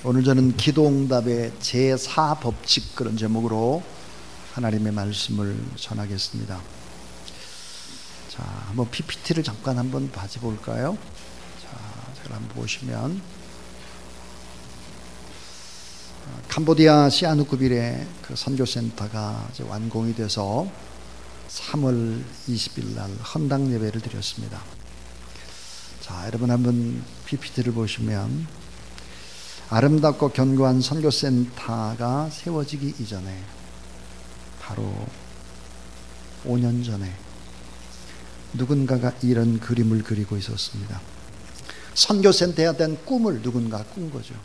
오늘 저는 기도응답의 제4법칙 그런 제목으로 하나님의 말씀을 전하겠습니다. 자, 한번 PPT를 잠깐 한번 봐볼까요? 자, 제가 한번 보시면 캄보디아 시아누쿠빌의 그 선교센터가 이제 완공이 돼서 3월 20일 날 헌당 예배를 드렸습니다. 자, 여러분 한번 PPT를 보시면 아름답고 견고한 선교센터가 세워지기 이전에 바로 5년 전에 누군가가 이런 그림을 그리고 있었습니다. 선교센터에 대한 꿈을 누군가 꾼 거죠.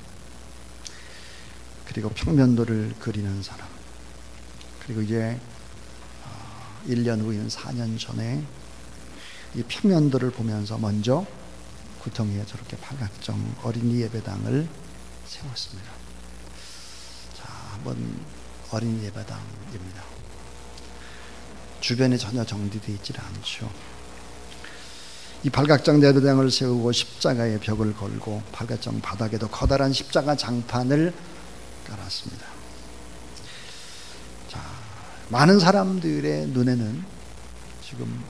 그리고 평면도를 그리는 사람, 그리고 이제 1년 후인 4년 전에 이 평면도를 보면서 먼저 구덩이에 저렇게 팔각정 어린이 예배당을 세웠습니다. 자, 한번 어린이 예배당입니다. 주변에 전혀 정리되어 있지 않죠. 이 팔각정 예배당을 세우고 십자가의 벽을 걸고 팔각정 바닥에도 커다란 십자가 장판을 깔았습니다. 자, 많은 사람들의 눈에는 지금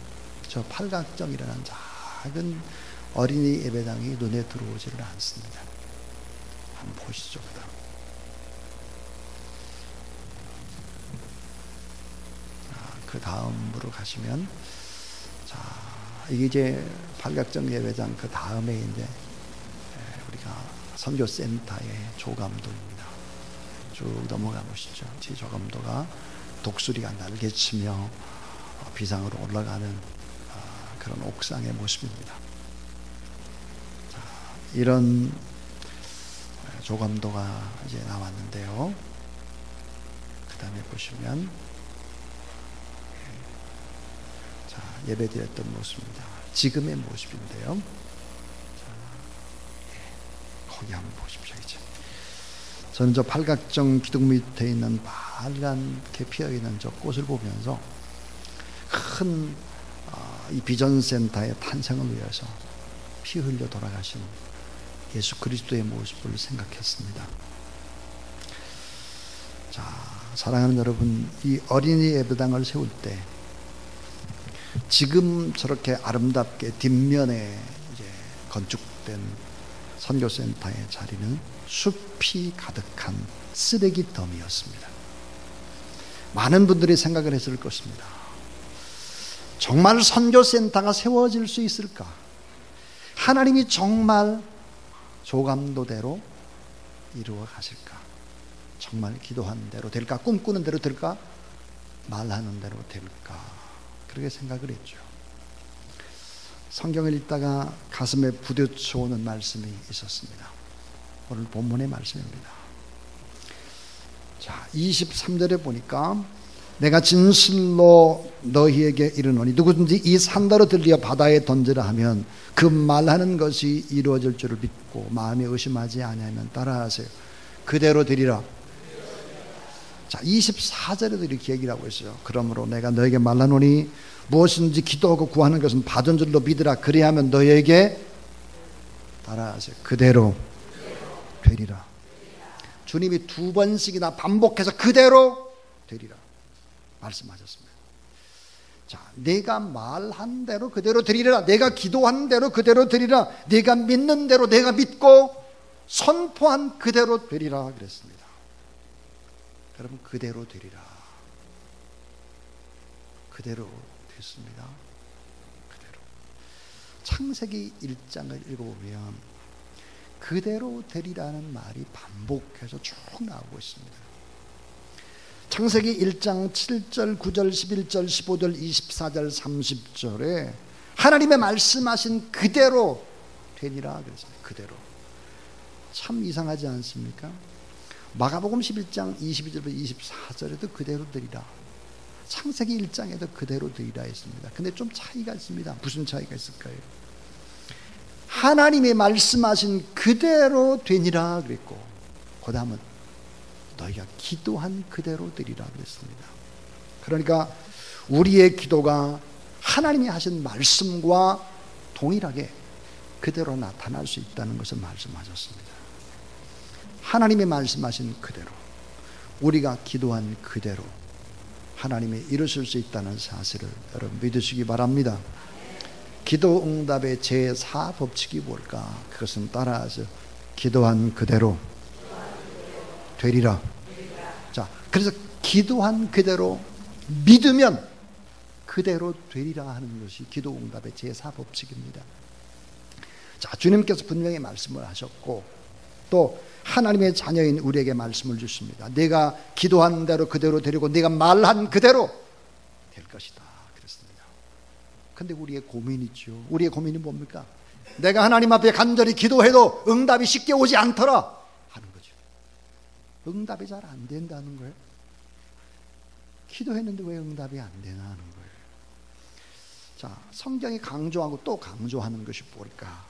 저 팔각정이라는 작은 어린이 예배당이 눈에 들어오지를 않습니다. 한번 보시죠. 그 다음으로 가시면, 자, 이게 이제 팔각정 예배당 그 다음에 이제 우리가 선교센터의 조감도입니다. 쭉 넘어가 보시죠. 제 조감도가 독수리가 날개치며 비상으로 올라가는 그런 옥상의 모습입니다. 자, 이런 조감도가 이제 나왔는데요. 그 다음에 보시면, 자, 예배드렸던 모습입니다. 지금의 모습인데요. 자, 거기 한번 보십시오. 이제 저는 저 팔각정 기둥 밑에 있는 빨갛게 피어있는 저 꽃을 보면서 큰 이 비전센터의 탄생을 위해서 피 흘려 돌아가신 예수 그리스도의 모습을 생각했습니다. 자, 사랑하는 여러분, 이 어린이 예배당을 세울 때 지금 저렇게 아름답게 뒷면에 이제 건축된 선교센터의 자리는 숲이 가득한 쓰레기 더미였습니다. 많은 분들이 생각을 했을 것입니다. 정말 선교센터가 세워질 수 있을까? 하나님이 정말 조감도대로 이루어 가실까? 정말 기도하는 대로 될까? 꿈꾸는 대로 될까? 말하는 대로 될까? 그렇게 생각을 했죠. 성경을 읽다가 가슴에 부딪혀오는 말씀이 있었습니다. 오늘 본문의 말씀입니다. 자, 23절에 보니까 내가 진실로 너희에게 이르노니 누구든지 이 산더러 들려 바다에 던지라 하면 그 말하는 것이 이루어질 줄을 믿고 마음에 의심하지 아니하면 따라하세요. 그대로 되리라. 자, 24절에도 이렇게 얘기를 하고 있어요. 그러므로 내가 너에게 말하노니 무엇인지 기도하고 구하는 것은 받은 줄로 믿으라. 그리하면 너에게 따라하세요. 그대로 되리라. 주님이 두 번씩이나 반복해서 그대로 되리라 말씀하셨습니다. 자, 내가 말한 대로 그대로 되리라. 내가 기도한 대로 그대로 되리라. 내가 믿는 대로 내가 믿고 선포한 그대로 되리라 그랬습니다. 여러분, 그대로 되리라. 그대로 됐습니다. 그대로. 창세기 1장을 읽어보면 그대로 되리라는 말이 반복해서 쭉 나오고 있습니다. 창세기 1장 7절, 9절, 11절, 15절, 24절, 30절에 하나님의 말씀하신 그대로 되니라 그랬습니다. 그대로. 참 이상하지 않습니까? 마가복음 11장 22절부터 24절에도 그대로 되리라. 창세기 1장에도 그대로 되리라 했습니다. 근데 좀 차이가 있습니다. 무슨 차이가 있을까요? 하나님이 말씀하신 그대로 되니라 그랬고, 그 다음은 너희가 기도한 그대로 되리라 그랬습니다. 그러니까 우리의 기도가 하나님이 하신 말씀과 동일하게 그대로 나타날 수 있다는 것을 말씀하셨습니다. 하나님의 말씀하신 그대로, 우리가 기도한 그대로 하나님이 이루실 수 있다는 사실을 여러분 믿으시기 바랍니다. 기도 응답의 제4법칙이 뭘까? 그것은 따라서 기도한 그대로 되리라. 자, 그래서 기도한 그대로 믿으면 그대로 되리라 하는 것이 기도 응답의 제4법칙입니다. 자, 주님께서 분명히 말씀을 하셨고 또 하나님의 자녀인 우리에게 말씀을 주십니다. 내가 기도한 대로 그대로 되리고 내가 말한 그대로 될 것이다 그랬습니다. 근데 우리의 고민이죠. 우리의 고민이 뭡니까? 내가 하나님 앞에 간절히 기도해도 응답이 쉽게 오지 않더라 하는 거죠. 응답이 잘 안 된다는 거예요. 기도했는데 왜 응답이 안 되나 하는 거예요. 자, 성경이 강조하고 또 강조하는 것이 뭘까?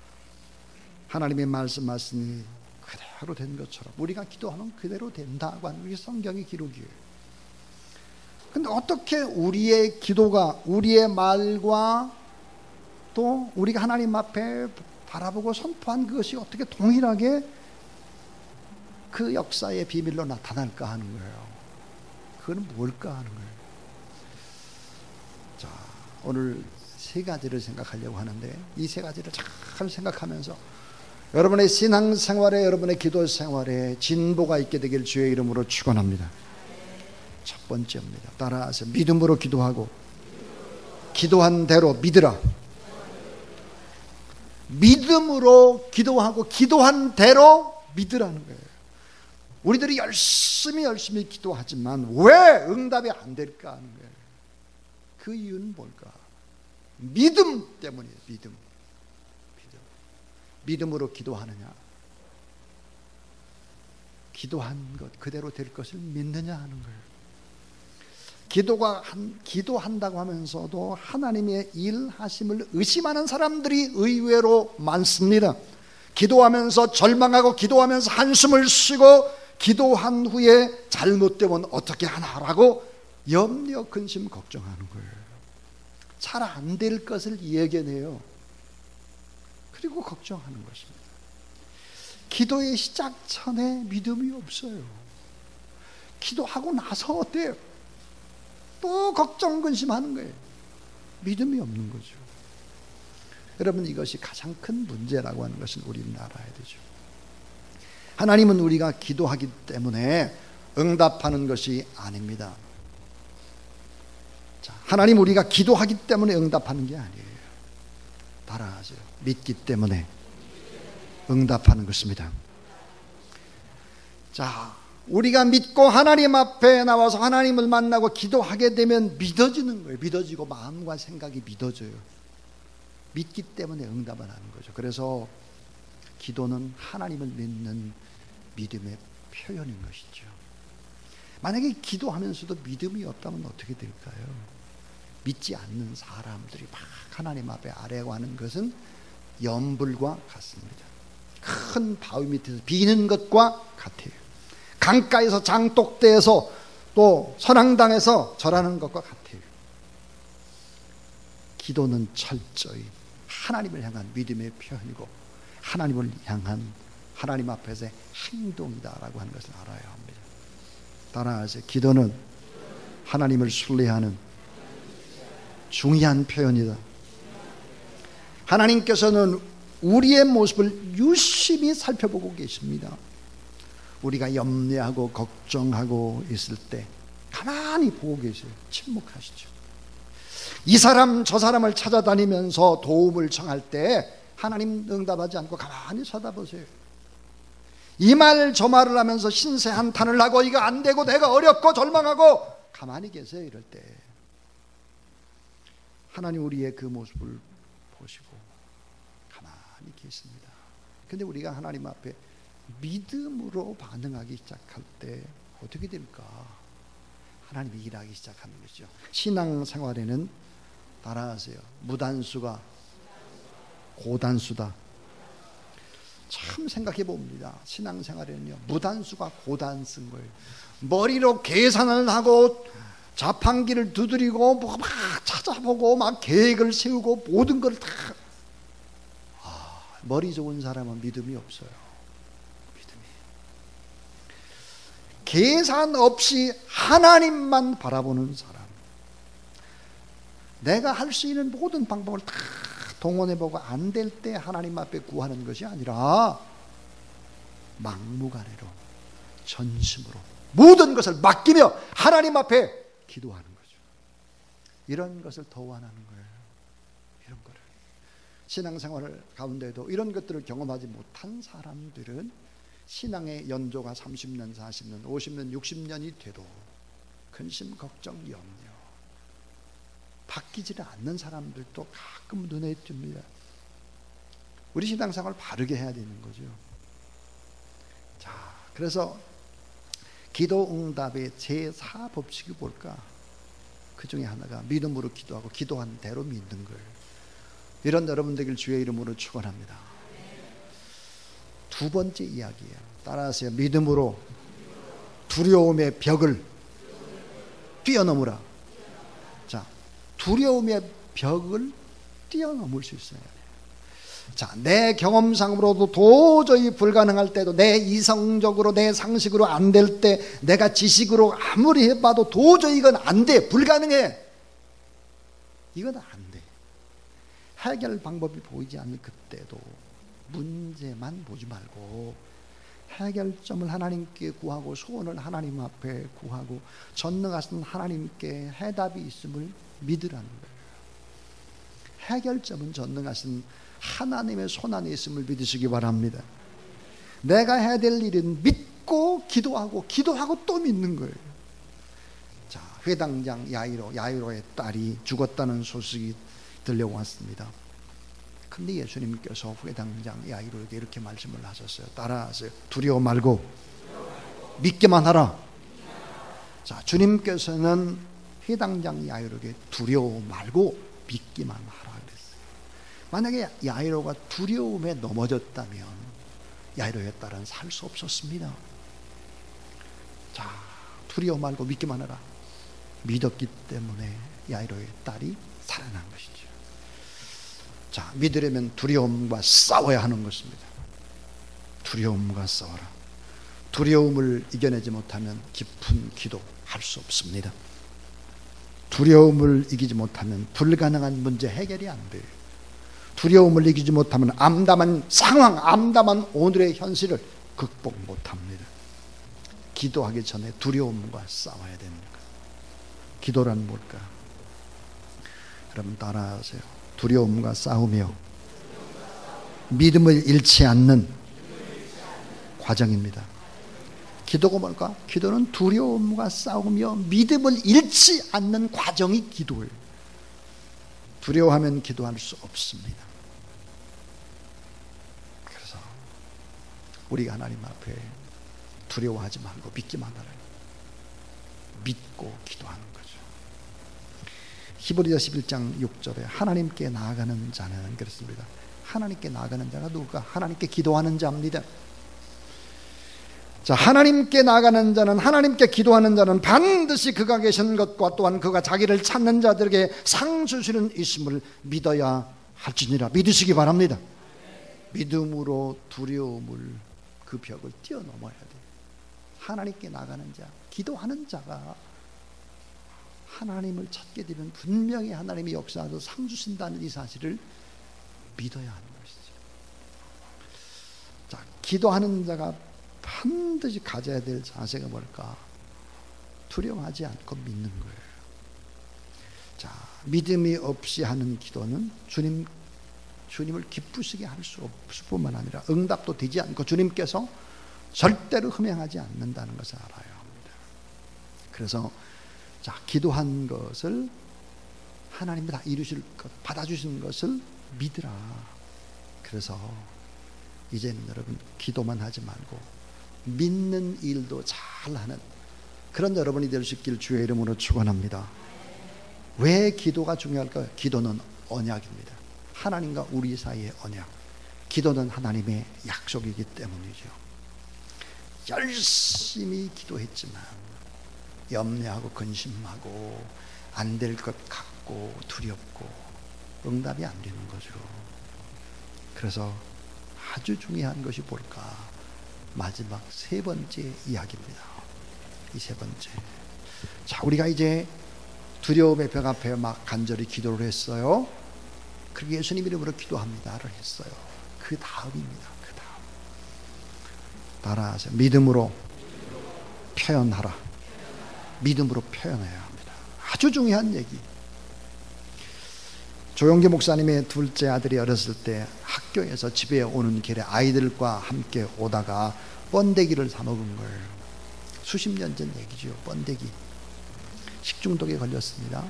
하나님의 말씀하시니 그대로 된 것처럼 우리가 기도하면 그대로 된다고 하는 것이 성경의 기록이에요. 근데 어떻게 우리의 기도가, 우리의 말과 또 우리가 하나님 앞에 바라보고 선포한 그것이 어떻게 동일하게 그 역사의 비밀로 나타날까 하는 거예요. 그건 뭘까 하는 거예요. 자, 오늘 세 가지를 생각하려고 하는데 이 세 가지를 잘 생각하면서 여러분의 신앙생활에, 여러분의 기도생활에 진보가 있게 되길 주의 이름으로 축원합니다. 첫 번째입니다. 따라하세요. 믿음으로 기도하고 기도한 대로 믿으라. 믿음으로 기도하고 기도한 대로 믿으라는 거예요. 우리들이 열심히 기도하지만 왜 응답이 안 될까 하는 거예요. 그 이유는 뭘까? 믿음 때문이에요. 믿음으로 기도하느냐, 기도한 것 그대로 될 것을 믿느냐 하는 거예요. 기도한다고 하면서도 하나님의 일하심을 의심하는 사람들이 의외로 많습니다. 기도하면서 절망하고 기도하면서 한숨을 쉬고 기도한 후에 잘못되면 어떻게 하나라고 염려, 근심, 걱정하는 거예요. 잘 안 될 것을 예견해요. 그리고 걱정하는 것입니다. 기도의 시작 전에 믿음이 없어요. 기도하고 나서 어때요? 또 걱정, 근심하는 거예요. 믿음이 없는 거죠. 여러분, 이것이 가장 큰 문제라고 하는 것은 우리는 알아야 되죠. 하나님은 우리가 기도하기 때문에 응답하는 것이 아닙니다. 자, 하나님 우리가 기도하기 때문에 응답하는 게 아니에요. 따라하세요. 믿기 때문에 응답하는 것입니다. 자, 우리가 믿고 하나님 앞에 나와서 하나님을 만나고 기도하게 되면 믿어지는 거예요. 믿어지고 마음과 생각이 믿어져요. 믿기 때문에 응답을 하는 거죠. 그래서 기도는 하나님을 믿는 믿음의 표현인 것이죠. 만약에 기도하면서도 믿음이 없다면 어떻게 될까요? 믿지 않는 사람들이 막 하나님 앞에 아뢰고 하는 것은 염불과 같습니다. 큰 바위 밑에서 비는 것과 같아요. 강가에서 장독대에서 또 선앙당에서 절하는 것과 같아요. 기도는 철저히 하나님을 향한 믿음의 표현이고 하나님을 향한 하나님 앞에서의 행동이다라고 하는 것을 알아야 합니다. 따라하세요. 기도는 하나님을 순례하는 중요한 표현이다. 하나님께서는 우리의 모습을 유심히 살펴보고 계십니다. 우리가 염려하고 걱정하고 있을 때 가만히 보고 계세요. 침묵하시죠. 이 사람 저 사람을 찾아다니면서 도움을 청할 때 하나님 응답하지 않고 가만히 쳐다보세요. 이 말 저 말을 하면서 신세 한탄을 하고 이거 안 되고 내가 어렵고 절망하고 가만히 계세요. 이럴 때 하나님 우리의 그 모습을 보시고 가만히 계십니다. 근데 우리가 하나님 앞에 믿음으로 반응하기 시작할 때 어떻게 될까? 하나님이 일하기 시작하는 것이죠. 신앙생활에는 따라하세요. 무단수가 고단수다. 참 생각해 봅니다. 신앙생활에는요, 무단수가 고단수인 거예요. 머리로 계산을 하고 자판기를 두드리고 막 찾아보고 막 계획을 세우고 모든 걸 다 머리 좋은 사람은 믿음이 없어요. 계산 없이 하나님만 바라보는 사람. 내가 할 수 있는 모든 방법을 다 동원해보고 안 될 때 하나님 앞에 구하는 것이 아니라 막무가내로 전심으로 모든 것을 맡기며 하나님 앞에 기도하는 거죠. 이런 것을 더 원하는 거예요. 이런 거를. 신앙생활 가운데도 이런 것들을 경험하지 못한 사람들은 신앙의 연조가 30년, 40년, 50년, 60년이 돼도 근심, 걱정, 염려 바뀌지를 않는 사람들도 가끔 눈에 띕니다. 우리 신앙생활을 바르게 해야 되는 거죠. 자, 그래서 기도 응답의 제4법칙이 뭘까? 그 중에 하나가 믿음으로 기도하고 기도한 대로 믿는 걸. 이런 여러분 되길 주의 이름으로 축원합니다. 두 번째 이야기예요. 따라하세요. 믿음으로 두려움의 벽을 뛰어넘으라. 자, 두려움의 벽을 뛰어넘을 수 있어야 돼요. 자, 내 경험상으로도 도저히 불가능할 때도, 내 이성적으로 내 상식으로 안 될 때, 내가 지식으로 아무리 해봐도 도저히 이건 안 돼, 불가능해, 이건 안 돼. 해결 방법이 보이지 않는 그때도 문제만 보지 말고 해결점을 하나님께 구하고 소원을 하나님 앞에 구하고 전능하신 하나님께 해답이 있음을 믿으라는 거예요. 해결점은 전능하신 하나님의 손 안에 있음을 믿으시기 바랍니다. 내가 해야 될 일은 믿고 기도하고 또 믿는 거예요. 자, 회당장 야이로의 딸이 죽었다는 소식이 들려왔습니다. 근데 예수님께서 회당장 야이로에게 이렇게 말씀을 하셨어요. 따라하세요. 두려워 말고 믿기만 하라. 자, 주님께서는 회당장 야이로에게 두려워 말고 믿기만 하라 그랬어요. 만약에 야이로가 두려움에 넘어졌다면 야이로의 딸은 살 수 없었습니다. 자, 두려워 말고 믿기만 하라. 믿었기 때문에 야이로의 딸이 살아난 것이죠. 자, 믿으려면 두려움과 싸워야 하는 것입니다. 두려움과 싸워라. 두려움을 이겨내지 못하면 깊은 기도 할 수 없습니다. 두려움을 이기지 못하면 불가능한 문제 해결이 안 돼요. 두려움을 이기지 못하면 암담한 상황, 암담한 오늘의 현실을 극복 못합니다. 기도하기 전에 두려움과 싸워야 됩니다. 기도란 뭘까? 여러분 따라하세요. 두려움과 싸우며 믿음을 잃지 않는 과정입니다. 기도가 뭘까? 기도는 두려움과 싸우며 믿음을 잃지 않는 과정이 기도예요. 두려워하면 기도할 수 없습니다. 그래서 우리가 하나님 앞에 두려워하지 말고 믿기만 하라. 믿고 기도하는 거죠. 히브리서 11장 6절에 하나님께 나아가는 자는 그렇습니다. 하나님께 나아가는 자가 누가? 하나님께 기도하는 자입니다. 자, 하나님께 나아가는 자는, 하나님께 기도하는 자는 반드시 그가 계신 것과 또한 그가 자기를 찾는 자들에게 상 주시는 있음을 믿어야 할지니라. 믿으시기 바랍니다. 믿음으로 두려움을, 그 벽을 뛰어넘어야 돼요. 하나님께 나가는 자, 기도하는 자가 하나님을 찾게 되면 분명히 하나님이 역사하셔서 상 주신다는 이 사실을 믿어야 하는 것이죠. 자, 기도하는 자가 반드시 가져야 될 자세가 뭘까? 두려워하지 않고 믿는 거예요. 자, 믿음이 없이 하는 기도는 주님을 기쁘시게 할 수 없을 뿐만 아니라 응답도 되지 않고 주님께서 절대로 흠양하지 않는다는 것을 알아야 합니다. 그래서 자, 기도한 것을 하나님이 다 이루실 것, 받아주시는 것을 믿으라. 그래서 이제는 여러분 기도만 하지 말고 믿는 일도 잘하는 그런 여러분이 될 수 있길 주의 이름으로 축원합니다. 왜 기도가 중요할까요? 기도는 언약입니다. 하나님과 우리 사이의 언약. 기도는 하나님의 약속이기 때문이죠. 열심히 기도했지만 염려하고 근심하고 안 될 것 같고 두렵고 응답이 안 되는 거죠. 그래서 아주 중요한 것이 뭘까? 마지막 세 번째 이야기입니다. 이 세 번째. 자, 우리가 이제 두려움의 벽 앞에 막 간절히 기도를 했어요. 그리고 예수님 이름으로 기도합니다를 했어요. 그 다음입니다. 그 다음. 따라하세요. 믿음으로 표현하라. 믿음으로 표현해야 합니다. 아주 중요한 얘기. 조용기 목사님의 둘째 아들이 어렸을 때 학교에서 집에 오는 길에 아이들과 함께 오다가 번데기를 사 먹은 거예요. 수십 년 전 얘기죠. 번데기. 식중독에 걸렸습니다.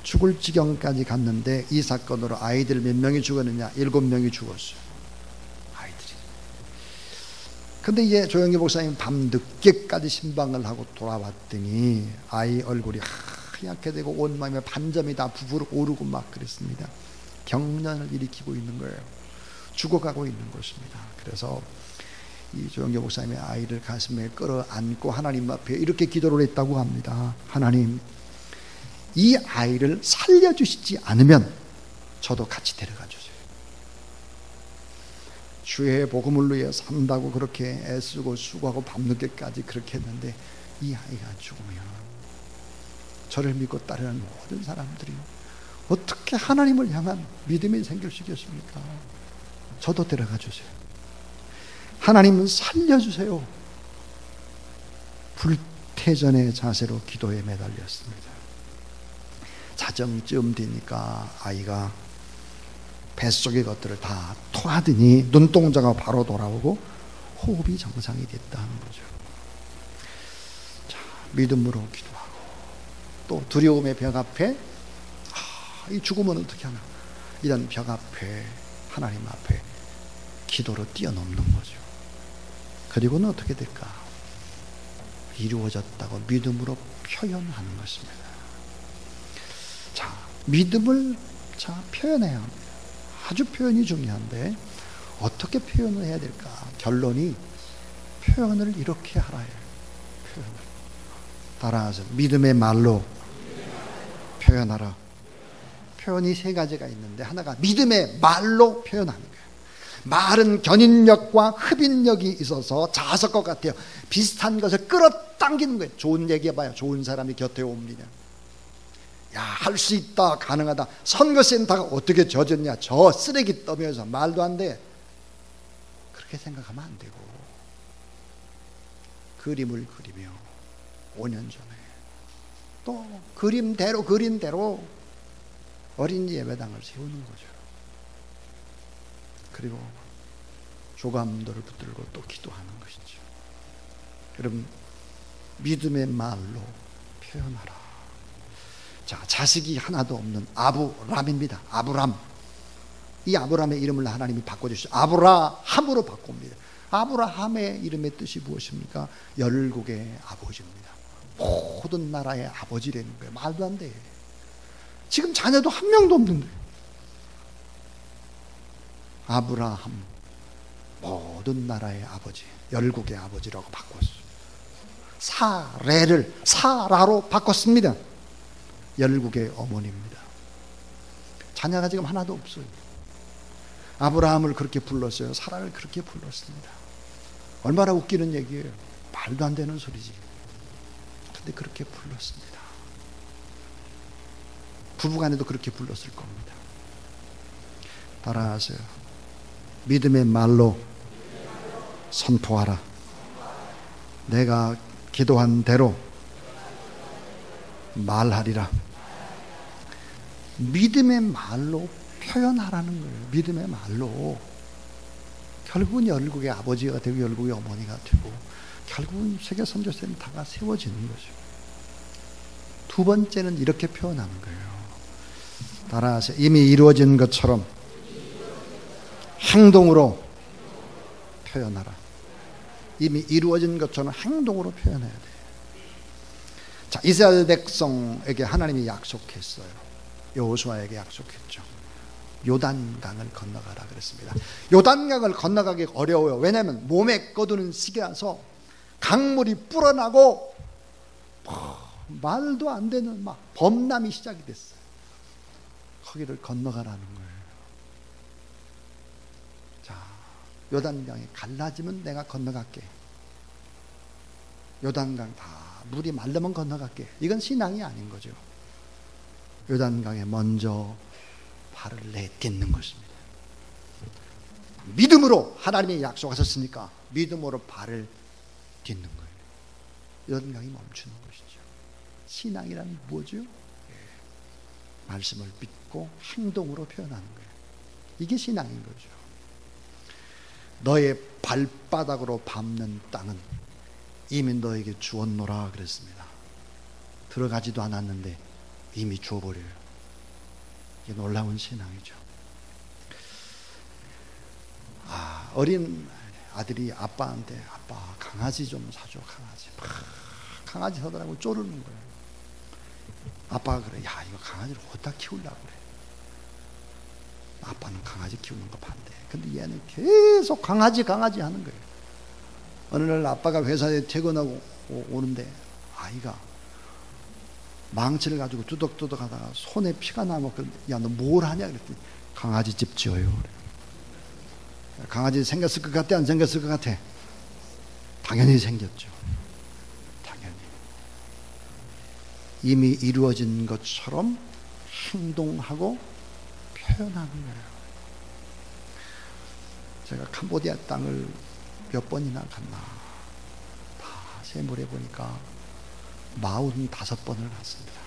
죽을 지경까지 갔는데 이 사건으로 아이들 몇 명이 죽었느냐? 7명이 죽었어요. 아이들이. 근데 이제 조영기 목사님 밤 늦게까지 신방을 하고 돌아왔더니 아이 얼굴이 하얗게 되고 온몸에 반점이 다 부풀어 오르고 막 그랬습니다. 경련을 일으키고 있는 거예요. 죽어가고 있는 것입니다. 그래서 이 조영기 목사님의 아이를 가슴에 끌어안고 하나님 앞에 이렇게 기도를 했다고 합니다. 하나님, 이 아이를 살려주시지 않으면 저도 같이 데려가 주세요. 주의 복음을 위해 산다고 그렇게 애쓰고 수고하고 밤늦게까지 그렇게 했는데 이 아이가 죽으면 저를 믿고 따르는 모든 사람들이 어떻게 하나님을 향한 믿음이 생길 수 있겠습니까? 저도 데려가 주세요. 하나님은 살려주세요. 불태전의 자세로 기도에 매달렸습니다. 자정쯤 되니까 아이가 뱃속의 것들을 다 토하더니 눈동자가 바로 돌아오고 호흡이 정상이 됐다는 거죠. 자, 믿음으로 기도하고 또 두려움의 벽 앞에 이 죽으면 어떻게 하나, 이런 벽 앞에 하나님 앞에 기도로 뛰어넘는 거죠. 그리고는 어떻게 될까? 이루어졌다고 믿음으로 표현하는 것입니다. 자, 믿음을 표현해야 합니다. 아주 표현이 중요한데 어떻게 표현을 해야 될까? 결론이 표현을 이렇게 하라 해요. 표현을. 따라하세요. 믿음의 말로 표현하라. 표현이 세 가지가 있는데 하나가 믿음의 말로 표현하는 거예요. 말은 견인력과 흡인력이 있어서 자석과 같아요. 비슷한 것을 끌어당기는 거예요. 좋은 얘기 해봐요. 좋은 사람이 곁에 옵니다. 야, 할 수 있다, 가능하다. 선거센터가 어떻게 젖었냐? 저 쓰레기 떠면서 말도 안 돼. 그렇게 생각하면 안 되고 그림을 그리며 5년 전에 또 그림대로 어린이 예배당을 세우는 거죠. 그리고 조감도를 붙들고 또 기도하는 것이죠. 여러분, 믿음의 말로 표현하라. 자, 자식이 하나도 없는 아브람입니다. 아브람. 이 아브람의 이름을 하나님이 바꿔주시죠. 아브라함으로 바꿉니다. 아브라함의 이름의 뜻이 무엇입니까? 열국의 아버지입니다. 모든 나라의 아버지라는 거예요. 말도 안 돼. 지금 자녀도 한 명도 없는데 아브라함, 모든 나라의 아버지, 열국의 아버지라고 바꿨어요. 사레를 사라로 바꿨습니다. 열국의 어머니입니다. 자녀가 지금 하나도 없어요. 아브라함을 그렇게 불렀어요. 사라를 그렇게 불렀습니다. 얼마나 웃기는 얘기예요. 말도 안 되는 소리지. 근데 그렇게 불렀습니다. 부부간에도 그렇게 불렀을 겁니다. 따라하세요. 믿음의 말로 선포하라. 내가 기도한 대로 말하리라. 믿음의 말로 표현하라는 거예요. 믿음의 말로. 결국은 열국의 아버지가 되고 열국의 어머니가 되고 결국은 세계선교센터가 세워지는 거죠. 두 번째는 이렇게 표현하는 거예요. 따라하세요. 이미 이루어진 것처럼 행동으로 표현하라. 이미 이루어진 것처럼 행동으로 표현해야 돼요. 자, 이스라엘 백성에게 하나님이 약속했어요. 여호수아에게 약속했죠. 요단강을 건너가라 그랬습니다. 요단강을 건너가기 어려워요. 왜냐하면 몸에 꺼두는 시기라서 강물이 불어나고 말도 안 되는 막 범람이 시작이 됐어요. 거기를 건너가라는 거예요. 자, 요단강이 갈라지면 내가 건너갈게. 요단강 다 물이 말르면 건너갈게. 이건 신앙이 아닌 거죠. 요단강에 먼저 발을 내딛는 것입니다. 믿음으로 하나님이 약속하셨으니까 믿음으로 발을 딛는 거예요. 요단강이 멈추는 것이죠. 신앙이란 뭐죠? 말씀을 믿고 행동으로 표현하는 거예요. 이게 신앙인 거죠. 너의 발바닥으로 밟는 땅은 이미 너에게 주었노라 그랬습니다. 들어가지도 않았는데 이미 주어버려요. 이게 놀라운 신앙이죠. 어린 아들이 아빠한테 아빠 강아지 좀 사줘. 강아지 사달라고 쪼르는 거예요. 아빠가 그래. 야, 이거 강아지를 어디다 키우려고 그래. 아빠는 강아지 키우는 거 반대. 근데 얘는 계속 강아지 하는 거예요. 어느 날 아빠가 회사에 퇴근하고 오는데 아이가 망치를 가지고 뚜덕뚜덕 하다가 손에 피가 나면 야, 너 뭘 하냐 그랬더니 강아지 집 지어요 그래. 강아지 생겼을 것 같아? 안 생겼을 것 같아? 당연히 생겼죠. 당연히. 이미 이루어진 것처럼 행동하고 표현하는 거예요. 제가 캄보디아 땅을 몇 번이나 갔나 다 세물해 보니까 45번을 갔습니다.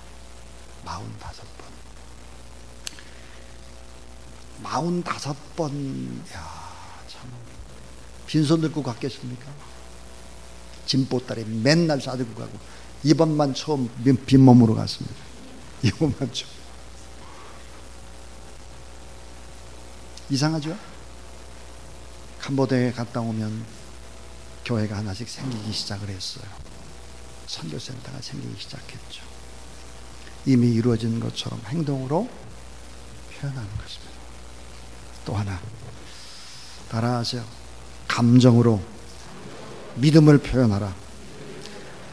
45번. 45번. 야, 참 빈손 들고 갔겠습니까? 짐보따리 맨날 싸들고 가고 이번만 처음 빈몸으로 갔습니다. 이번만 처음. 이상하죠? 캄보디아에 갔다 오면 교회가 하나씩 생기기 시작을 했어요. 선교센터가 생기기 시작했죠. 이미 이루어진 것처럼 행동으로 표현하는 것입니다. 또 하나 따라하세요. 감정으로 믿음을 표현하라.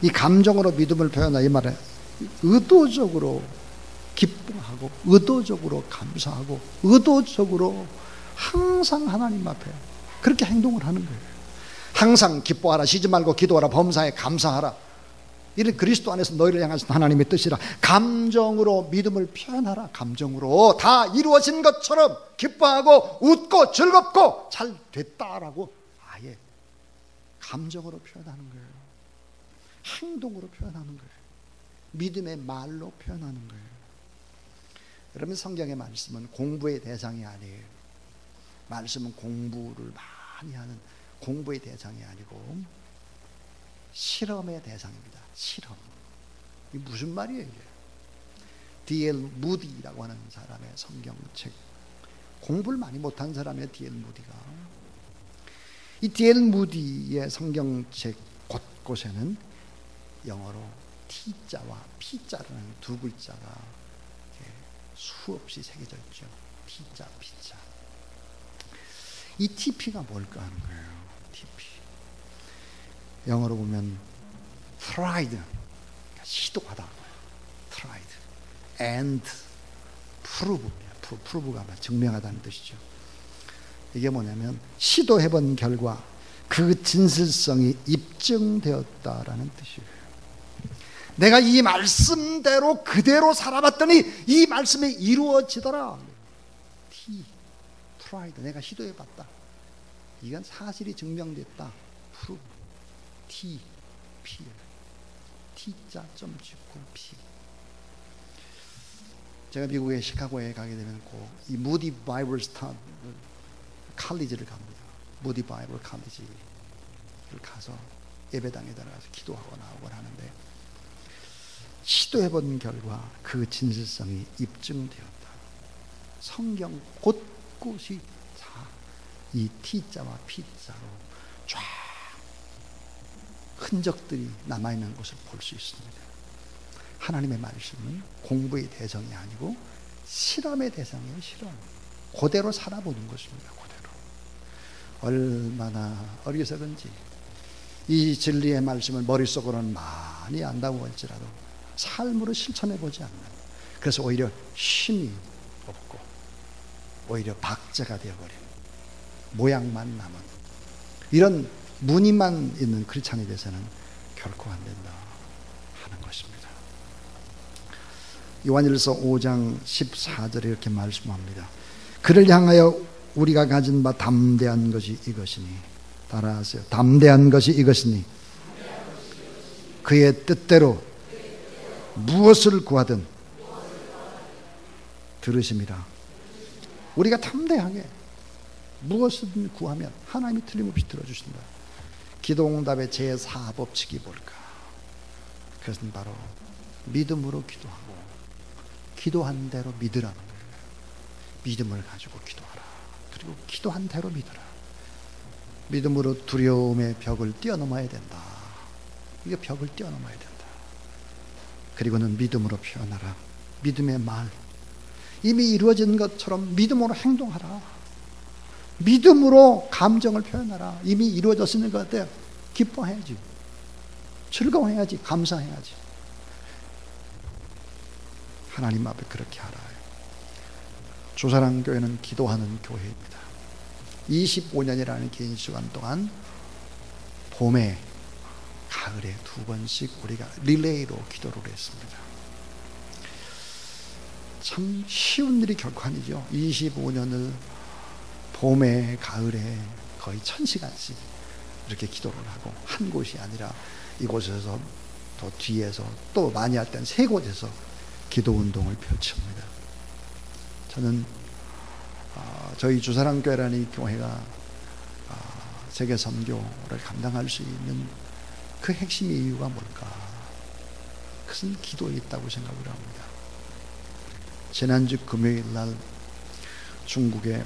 이 감정으로 믿음을 표현하라 이 말은 의도적으로 기뻐하고 의도적으로 감사하고 의도적으로 항상 하나님 앞에 그렇게 행동을 하는 거예요. 항상 기뻐하라, 쉬지 말고 기도하라, 범사에 감사하라. 이는 그리스도 안에서 너희를 향하신 하나님의 뜻이라. 감정으로 믿음을 표현하라. 감정으로 다 이루어진 것처럼 기뻐하고 웃고 즐겁고 잘 됐다라고 아예 감정으로 표현하는 거예요. 행동으로 표현하는 거예요. 믿음의 말로 표현하는 거예요. 여러분, 성경의 말씀은 공부의 대상이 아니에요. 말씀은 공부를 많이 하는 공부의 대상이 아니고 실험의 대상입니다. 실험. 이게 무슨 말이에요 이게? D.L. 무디라고 하는 사람의 성경책, 공부를 많이 못한 사람의 D.L. 무디가, 이 D.L. 무디의 성경책 곳곳에는 영어로 T자와 P자라는 두 글자가 수없이 새겨져 있죠. T자, P자. 이 TP가 뭘까 하는 거예요. TP. 영어로 보면 tried, 시도하다. tried and prove가 증명하다는 뜻이죠. 이게 뭐냐면 시도해본 결과 그 진실성이 입증되었다라는 뜻이에요. 내가 이 말씀대로 그대로 살아봤더니 이 말씀이 이루어지더라. tried, 내가 시도해봤다. 이건 사실이 증명됐다. prove, T, P, T자 점 찍고 P. 제가 미국의 시카고에 가게 되면 꼭 이 무디 바이블 칼리지를 갑니다. 무디 바이블 칼리지를 가서 예배당에 들어가서 기도하고 나오고 하는데, 시도해본 결과 그 진실성이 입증되었다. 성경 곳곳이 다 이 T자와 P자로 쫙 흔적들이 남아있는 것을 볼 수 있습니다. 하나님의 말씀은 공부의 대상이 아니고 실험의 대상이에요. 실험. 그대로 살아보는 것입니다. 그대로. 얼마나 어리석은지 이 진리의 말씀을 머릿속으로는 많이 안다고 할지라도 삶으로 실천해보지 않는, 그래서 오히려 힘이 없고 오히려 박제가 되어버린, 모양만 남은 이런 무늬만 있는 크리스찬에 대해서는 결코 안 된다 하는 것입니다. 요한일서 5장 14절에 이렇게 말씀합니다. 그를 향하여 우리가 가진 바 담대한 것이 이것이니, 따라하세요. 담대한 것이 이것이니 그의 뜻대로 무엇을 구하든 들으심이라. 우리가 담대하게 무엇이든 구하면 하나님이 틀림없이 들어주신다. 기도응답의 제4법칙이 뭘까? 그것은 바로 믿음으로 기도하고 기도한 대로 믿으라는 거예요. 믿음을 가지고 기도하라. 그리고 기도한 대로 믿어라. 믿음으로 두려움의 벽을 뛰어넘어야 된다. 이게 벽을 뛰어넘어야 된다. 그리고는 믿음으로 표현하라. 믿음의 말, 이미 이루어진 것처럼 믿음으로 행동하라. 믿음으로 감정을 표현하라. 이미 이루어졌으니 것 같아. 기뻐해야지, 즐거워해야지, 감사해야지. 하나님 앞에 그렇게 하라. 주사랑교회는 기도하는 교회입니다. 25년이라는 긴 시간 동안 봄에 가을에 2번씩 우리가 릴레이로 기도를 했습니다. 참 쉬운 일이 결코 아니죠. 25년을 봄에 가을에 거의 1000시간씩 이렇게 기도를 하고, 한 곳이 아니라 이곳에서 또 뒤에서 또 많이 할 때는 3곳에서 기도 운동을 펼칩니다. 저는 저희 주사랑교회라는 이 교회가 세계 선교를 감당할 수 있는 그 핵심의 이유가 뭘까? 그것은 기도에 있다고 생각을 합니다. 지난주 금요일 날 중국의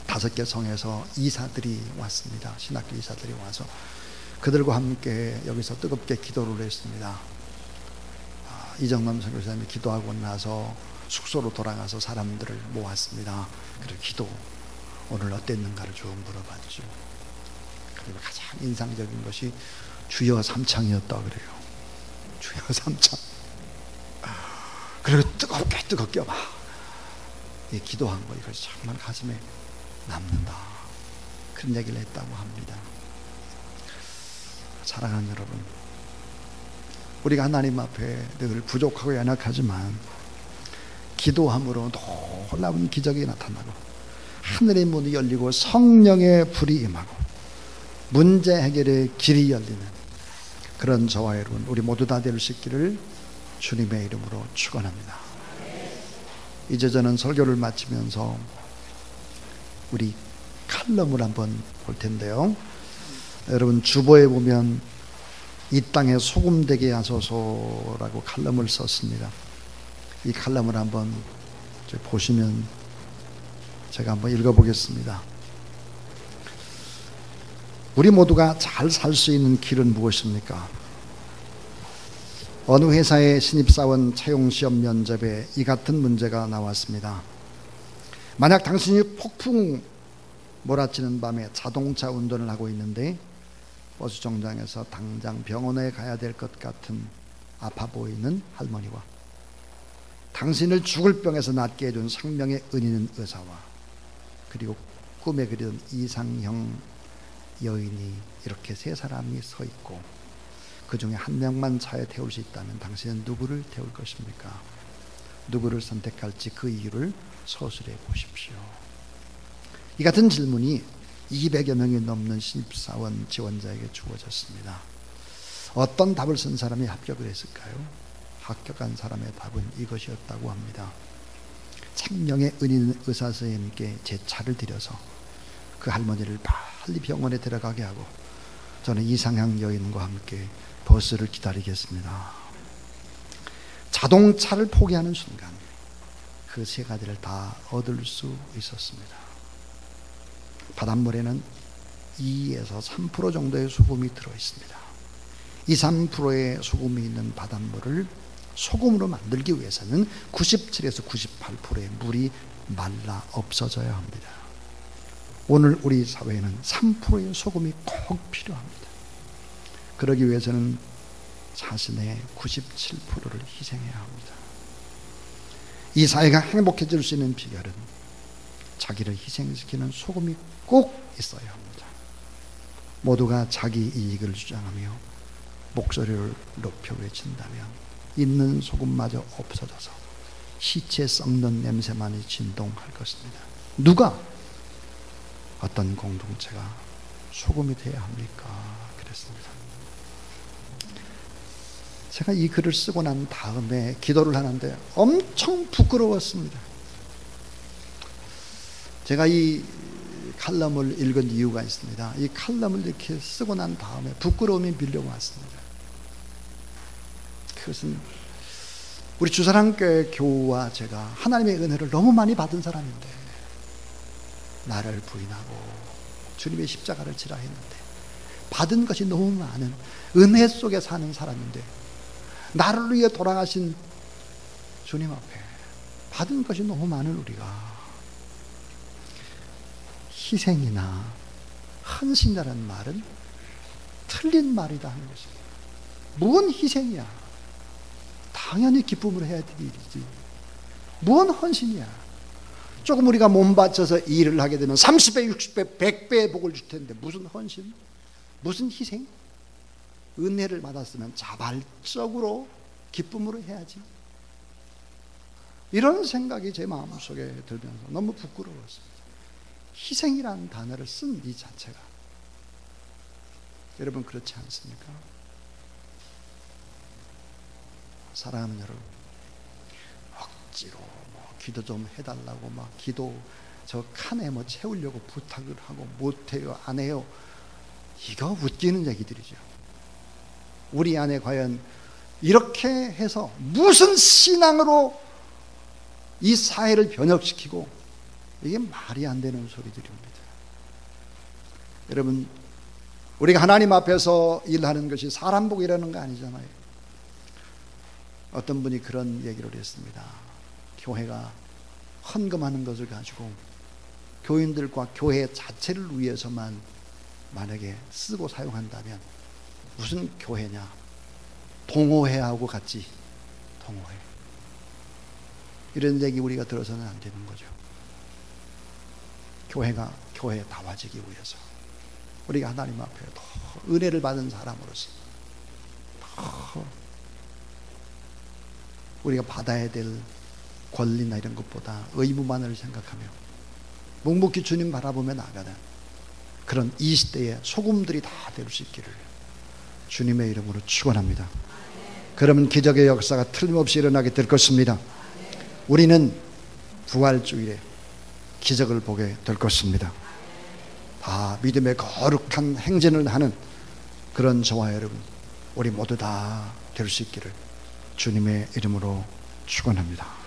5개 성에서 이사들이 왔습니다. 신학교 이사들이 와서 그들과 함께 여기서 뜨겁게 기도를 했습니다. 이정남 선교사님이 기도하고 나서 숙소로 돌아가서 사람들을 모았습니다. 그리고 기도 오늘 어땠는가를 쭉 물어봤죠. 그리고 가장 인상적인 것이 주여 삼창이었다 그래요. 주여 삼창. 그리고 뜨겁게 막 기도한 거, 이것이 정말 가슴에 남는다, 그런 얘기를 했다고 합니다. 사랑하는 여러분, 우리가 하나님 앞에 늘 부족하고 연약하지만 기도함으로 놀라운 기적이 나타나고 하늘의 문이 열리고 성령의 불이 임하고 문제 해결의 길이 열리는 그런 저와 여러분, 우리 모두 다 될 수 있기를 주님의 이름으로 축원합니다. 이제 저는 설교를 마치면서 우리 칼럼을 한번 볼 텐데요. 여러분 주보에 보면 이 땅에 소금 되게 하소서라고 칼럼을 썼습니다. 이 칼럼을 한번 보시면 제가 한번 읽어보겠습니다. 우리 모두가 잘 살 수 있는 길은 무엇입니까? 어느 회사의 신입사원 채용시험 면접에 이 같은 문제가 나왔습니다. 만약 당신이 폭풍 몰아치는 밤에 자동차 운전을 하고 있는데 버스 정장에서 당장 병원에 가야 될 것 같은 아파 보이는 할머니와 당신을 죽을 병에서 낫게 해준 생명의 은인 의사와 그리고 꿈에 그리던 이상형 여인이 이렇게 3사람이 서 있고 그 중에 한 명만 차에 태울 수 있다면 당신은 누구를 태울 것입니까? 누구를 선택할지 그 이유를 서술해 보십시오. 이 같은 질문이 200여 명이 넘는 신입사원 지원자에게 주어졌습니다. 어떤 답을 쓴 사람이 합격을 했을까요? 합격한 사람의 답은 이것이었다고 합니다. 생명의 은인 의사 선생님께 제 차를 들여서 그 할머니를 빨리 병원에 들어가게 하고 저는 이상형 여인과 함께 버스를 기다리겠습니다. 자동차를 포기하는 순간 그 3가지를 다 얻을 수 있었습니다. 바닷물에는 2에서 3% 정도의 소금이 들어있습니다. 2, 3%의 소금이 있는 바닷물을 소금으로 만들기 위해서는 97에서 98%의 물이 말라 없어져야 합니다. 오늘 우리 사회에는 3%의 소금이 꼭 필요합니다. 그러기 위해서는 자신의 97%를 희생해야 합니다. 이 사회가 행복해질 수 있는 비결은 자기를 희생시키는 소금이 꼭 있어야 합니다. 모두가 자기 이익을 주장하며 목소리를 높여 외친다면 있는 소금마저 없어져서 시체 썩는 냄새만이 진동할 것입니다. 누가 어떤 공동체가 소금이 되어야 합니까? 그랬습니다. 제가 이 글을 쓰고 난 다음에 기도를 하는데 엄청 부끄러웠습니다. 제가 이 칼럼을 읽은 이유가 있습니다. 이 칼럼을 이렇게 쓰고 난 다음에 부끄러움이 밀려왔습니다. 그것은 우리 주사랑교회 교우와 제가 하나님의 은혜를 너무 많이 받은 사람인데 나를 부인하고 주님의 십자가를 지라 했는데 받은 것이 너무 많은 은혜 속에 사는 사람인데 나를 위해 돌아가신 주님 앞에 받은 것이 너무 많은 우리가 희생이나 헌신이라는 말은 틀린 말이다 하는 것입니다. 뭔 희생이야? 당연히 기쁨으로 해야 될 일이지. 뭔 헌신이야? 조금 우리가 몸 바쳐서 일을 하게 되면 30배, 60배, 100배의 복을 줄 텐데 무슨 헌신? 무슨 희생? 은혜를 받았으면 자발적으로 기쁨으로 해야지. 이런 생각이 제 마음속에 들면서 너무 부끄러웠습니다. 희생이라는 단어를 쓴 이 자체가. 여러분 그렇지 않습니까? 사랑하는 여러분, 억지로 기도 좀 해달라고 막 기도 저 칸에 채우려고 부탁을 하고 못해요, 안 해요. 이거 웃기는 얘기들이죠. 우리 안에 과연 이렇게 해서 무슨 신앙으로 이 사회를 변혁시키고, 이게 말이 안 되는 소리들입니다. 여러분, 우리가 하나님 앞에서 일하는 것이 사람 보고 일하는 거 아니잖아요. 어떤 분이 그런 얘기를 했습니다. 교회가 헌금하는 것을 가지고 교인들과 교회 자체를 위해서만 만약에 쓰고 사용한다면 무슨 교회냐? 동호회하고 같이 동호회. 이런 얘기 우리가 들어서는 안 되는 거죠. 교회가 교회 다와지기 위해서 우리가 하나님 앞에 더 은혜를 받은 사람으로서 더 우리가 받아야 될 권리나 이런 것보다 의무만을 생각하며 묵묵히 주님 바라보며 나가는 그런 이 시대의 소금들이 다 될 수 있기를 주님의 이름으로 축원합니다. 그러면 기적의 역사가 틀림없이 일어나게 될 것입니다. 우리는 부활주일에 기적을 보게 될 것입니다. 다 믿음의 거룩한 행진을 하는 그런 저와 여러분, 우리 모두 다 될 수 있기를 주님의 이름으로 축원합니다.